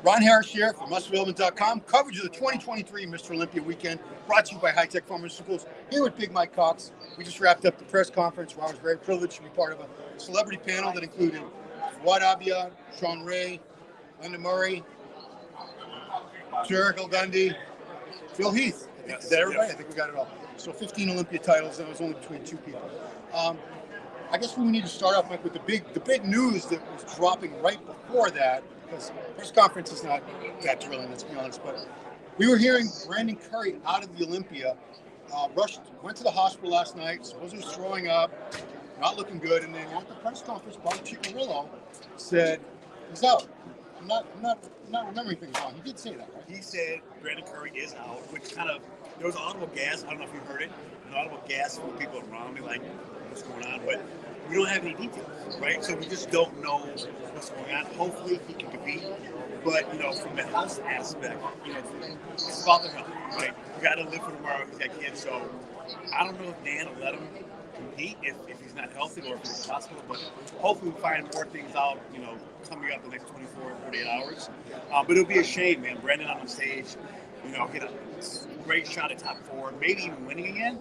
Ron Harris here from MuscleDevelopment.com. Coverage of the 2023 Mr. Olympia weekend brought to you by High Tech Pharmaceuticals. Here with Big Mike Cox. We just wrapped up the press conference where I was very privileged to be part of a celebrity panel that included Fuad Abia, Sean Ray, Linda Murray, Jericho Gundy, Phil Heath. Is that everybody? I think we got it all. So 15 Olympia titles, and it was only between two people. I guess we need to start off, Mike, with the big news that was dropping right before that, because press conference is not that thrilling, let's be honest. But we were hearing Brandon Curry out of the Olympia, went to the hospital last night, supposedly was throwing up, not looking good, and then at the press conference, Bob Chicarillo said he's out. I'm not remembering things wrong. He did say that, right? He said Brandon Curry is out, which kind of, there was audible gas. I don't know if you heard it. An audible gas from people around me, like, what's going on? But we don't have any details, right? So we just don't know what's going on. Hopefully he can compete. But, from the health aspect, it's about the health, right? You got to live for tomorrow. He's got kids. So I don't know if Dan will let him compete if he's not healthy or if he's in the hospital. But hopefully we'll find more things out, coming up the next 24, 48 hours. But it'll be a shame, man. Brandon on the stage, get a great shot at top 4, maybe even winning again.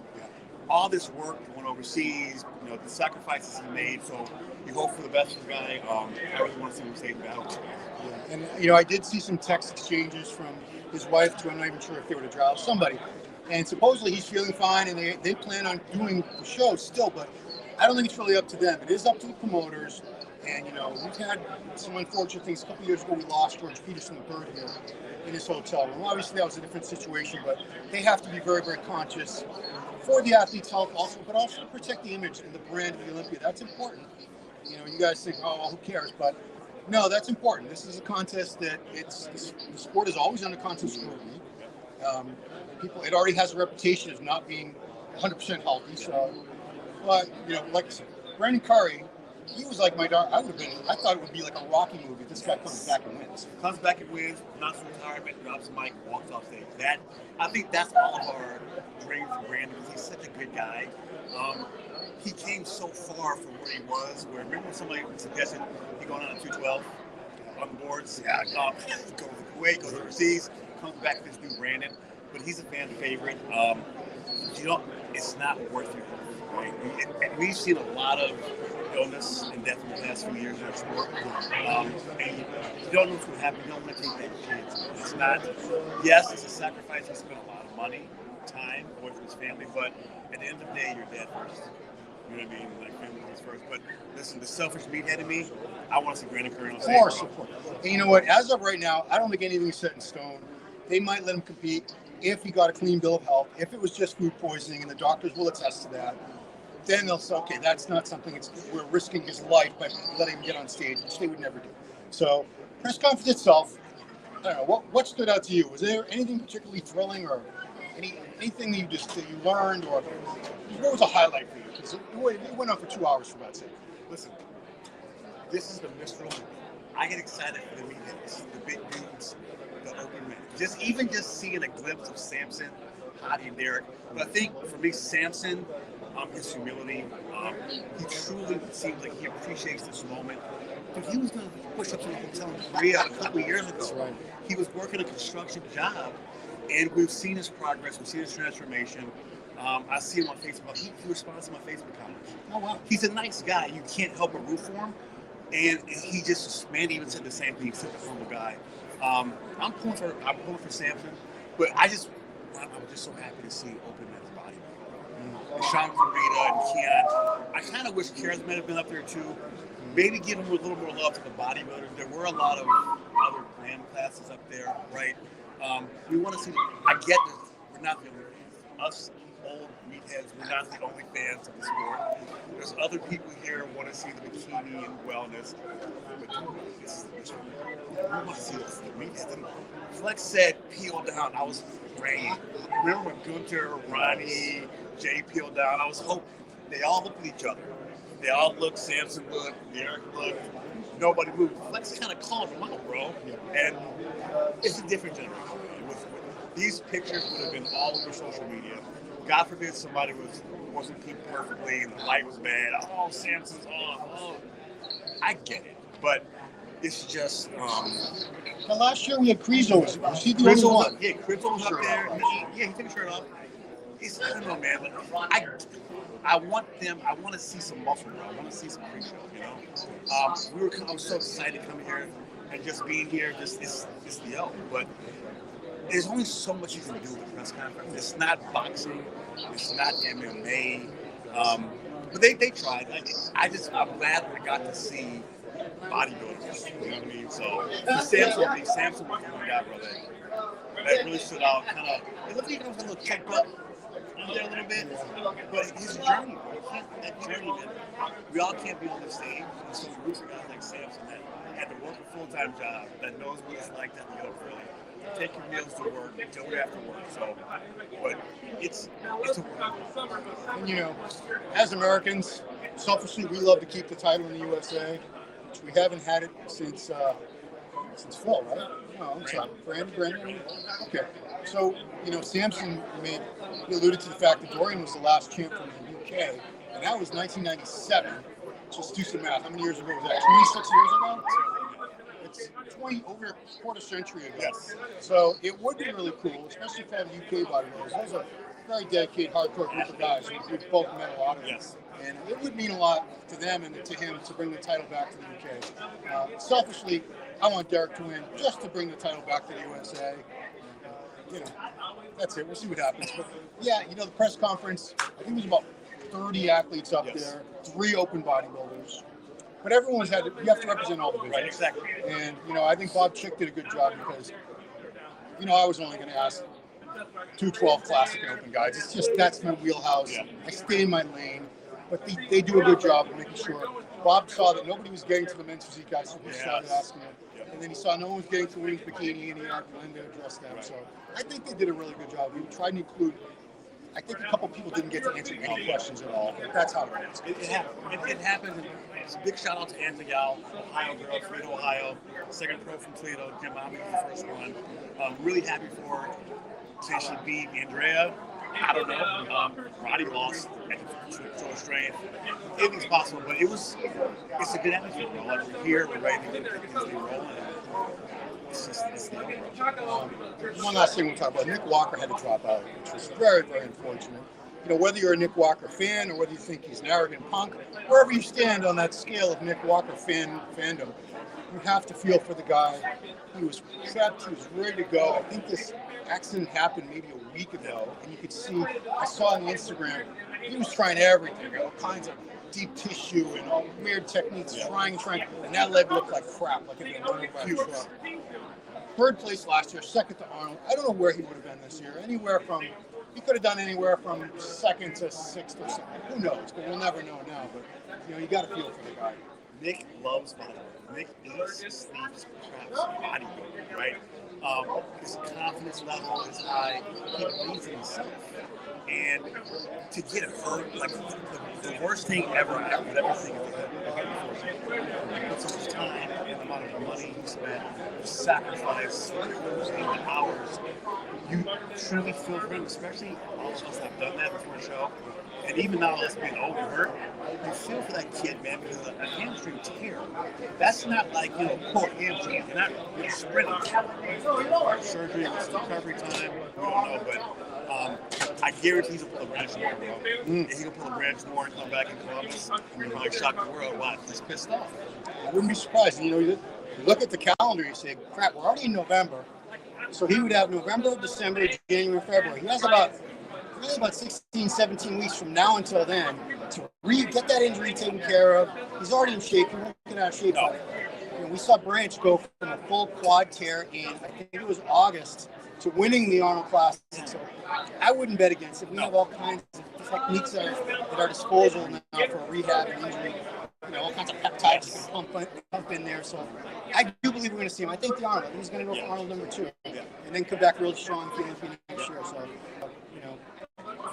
All this work going overseas, the sacrifices he made. So you hope for the best for the guy. I really want to see him stay in battle. Yeah. And I did see some text exchanges from his wife to, I'm not even sure if they were to Drow, somebody. And supposedly he's feeling fine, and they plan on doing the show still, but I don't think it's really up to them. It is up to the promoters. And, we've had some unfortunate things. A couple years ago, we lost George Peterson, the bird, here in his hotel room. Obviously, that was a different situation, but they have to be very, very conscious for the athlete's health also, but also to protect the image and the brand of the Olympia. That's important. You guys think, oh, well, who cares? But no, that's important. This is a contest that the sport is always under constant scrutiny. It already has a reputation of not being 100% healthy. So, but, like I said, Brandon Curry, he was like my dog. I thought it would be like a Rocky movie. This guy comes back and wins. Comes back and wins, knocks retirement, drops the mic, walks off stage. I think that's all of our dreams for Brandon, because he's such a good guy. He came so far from where he was. Remember when somebody suggested he going on a 212 on the boards? Yeah, go to Kuwait, goes overseas, comes back to this new Brandon. But he's a fan favorite. It's not worth it. Right? We've seen a lot of illness and death in the past few years in our sport. And you don't know what's going to happen. You don't want to take that chance. It's not, yes, it's a sacrifice. He spent a lot of money, time, away from his family, but at the end of the day, you're dead first. You know what I mean? Like, family comes first. But listen, the selfish meathead in me, I want to see Brandon Curry on stage. Of course. And you know what? As of right now, I don't think anything's set in stone. They might let him compete if he got a clean bill of health. If it was just food poisoning, and the doctors will attest to that, then they'll say, okay, that's not something, we're risking his life by letting him get on stage, which they would never do. So, press conference itself, I don't know, what stood out to you? Was there anything particularly thrilling, or anything that you learned, or what was a highlight for you? Because it went on for 2 hours, for God's sake. Listen, this is the Mr. Olympia. I get excited for the meatheads, the big dudes, the open men. Just seeing a glimpse of Samson, Hadi, and Derek. But I think, for me, Samson, his humility, he truly seems like he appreciates this moment. But he was going to push up to the hotel in Korea a couple of years ago. Right. He was working a construction job, and we've seen his progress, we've seen his transformation. I see him on Facebook. He responds to my Facebook comments. Oh, wow. He's a nice guy. You can't help but root for him. And he just, man, even said the same thing. He's such a humble guy. I'm pulling for Samson, but I'm just so happy to see open men's bodybuilding. Sean Clarita and Keon. I kind of wish Karen might have been up there too. Maybe give him a little more love to the bodybuilders. There were a lot of other grand classes up there, right? We want to see. I get that we're not the only fans. Us old meatheads, we're not the only fans of the sport. There's other people here who want to see the bikini and wellness. But this is we want to see this, the meatheads. And Flex said, "Peel down." I was praying. Remember when Gunter, Ronnie, Jay peeled down? I was hoping. They all looked at each other. They all looked. Samson looked. Derek looked. Nobody moved. Flex kind of called them out, bro. And it's a different generation. These pictures would have been all over social media. God forbid somebody wasn't peaked perfectly and the light was bad. Oh, Samson's off. Oh, I get it, but it's just Now, last year we had Krizo. Was he the only one? Yeah, Krizo was up there. He took his shirt off. I don't know, man. I want them. I want to see some muscle, bro. I want to see some pre-show. You know, I was so excited to come here and just being here. It's the L. But there's only so much you can do with a press conference. It's not boxing. It's not MMA. But they tried. I'm glad I got to see bodybuilders. You know what I mean? So Samson was one guy, bro. That really stood out. Kind of. It looked like he was a little checked up there a little bit, but his journey, that journey, man, we all can't be on the stage. And so we for guys like Samson that had to work a full-time job, that knows what it's like to have to really take your meals to work, do it after work. So, but it's a work. And, you know, as Americans, selfishly, we love to keep the title in the USA, which we haven't had it since fall, right? No, I'm sorry. Brandon. Okay. So, you know, Samson he alluded to the fact that Dorian was the last champ from the UK, and that was 1997. Just do some math. How many years ago was that? 26 years ago? It's over a quarter century ago. Yes. So it would be really cool, especially for the UK bodybuilders. Those are very dedicated, hardcore group of guys who we've both met a lot of. Yes. And it would mean a lot to them and to him to bring the title back to the UK. Selfishly, I want Derek to win just to bring the title back to the USA. You know, that's it. We'll see what happens. But yeah, you know, the press conference, I think it was about 30 athletes up there, 3 open bodybuilders. But everyone's you have to represent all the business. Right, exactly. And, you know, I think Bob Chick did a good job because, you know, I was only going to ask 212 classic and open guys. It's just, that's my wheelhouse. Yeah. I stay in my lane. But they do a good job of making sure. Bob saw that nobody was getting to the men's physique guys, so he started asking them. And then he saw no one was getting to women's bikini, and he had Linda address them. Right. So I think they did a really good job. We tried to include, I think a couple people didn't get to answer any questions at all, but that's how it is. It happened. It happened. It's a big shout out to Anna Gal, Ohio girl, Toledo, Ohio. Second pro from Toledo. Jim Mommy was the first one. Really happy for her. Say she beat Andrea. I don't know. Roddy lost to strength. Anything's possible, but it's a good atmosphere. You know, like we're here, we're ready to get things rolling. It's the one last thing we'll talk about. Nick Walker had to drop out, which was very, very unfortunate. You know, whether you're a Nick Walker fan or whether you think he's an arrogant punk, wherever you stand on that scale of Nick Walker fandom, you have to feel for the guy. He was prepped. He was ready to go. I think this accident happened maybe a week ago, and you could see, I saw on Instagram, he was trying everything, all kinds of deep tissue and all weird techniques, trying, and that leg looked like crap, like it had been run over by a truck. Third place last year, second to Arnold. I don't know where he would have been this year. He could have done anywhere from second to sixth or something. Who knows? But we'll never know now. But, you know, you got to feel for the guy. Nick loves bodybuilding. Nick eats, sleeps, traps bodybuilding, right? His confidence level is high. He believes in himself. And to get hurt, like the worst thing ever, I would ever think of he put so much time and the amount of money he spent, sacrifice, and hours. You truly feel for him, especially all of us that have done that before the show. And even now, us being old and hurt, you feel for that kid, man, because a hamstring tear, that's not like, you know, poor hamstring. You're not sprinting. Surgery, recovery time, we don't know, but I guarantee he'll pull a branch more, bro. If he can pull a branch more and come back in Columbus, and probably shock the world. Wow, he's pissed off. I wouldn't be surprised. You know, you look at the calendar, you say, crap, we're already in November. So he would have November, December, January, February. He has about 16, 17 weeks from now until then to get that injury taken care of. He's already in shape. He won't get out of shape. You know, we saw Branch go from a full quad tear in, I think it was August, to winning the Arnold Classic. So I wouldn't bet against it. We have all kinds of techniques at our disposal now for rehab and injury. You know, all kinds of peptides you can pump in there. So I do believe we're going to see him. I think the Arnold. He's going to go for Arnold number 2, and then come back really strong in PNP next year. So, you know,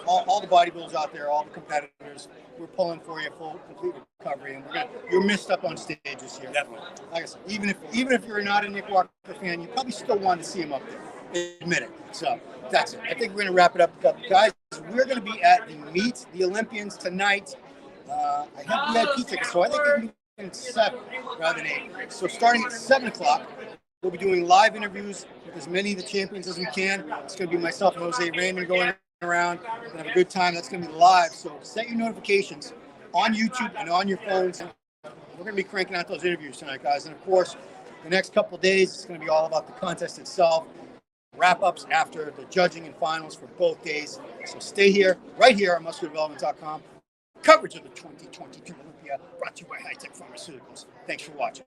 all the bodybuilders out there, all the competitors, we're pulling for you, full complete recovery, and you're missed up on stage this year. Definitely. Like I said, even if you're not a Nick Walker fan, you probably still want to see him up there. Admit it. So that's it. I think we're going to wrap it up, guys. We're going to be at the Meet the Olympians tonight. I have VIP tickets, so I think you can at 7 rather than 8. So starting at 7 o'clock, we'll be doing live interviews with as many of the champions as we can. It's going to be myself and Jose Raymond going around. We're going to have a good time. That's going to be live. So set your notifications on YouTube and on your phones. We're going to be cranking out those interviews tonight, guys. And, of course, the next couple of days, it's going to be all about the contest itself. Wrap-ups after the judging and finals for both days. So stay here, right here on musculardevelopment.com. Coverage of the 2022 Olympia brought to you by High Tech Pharmaceuticals. Thanks for watching.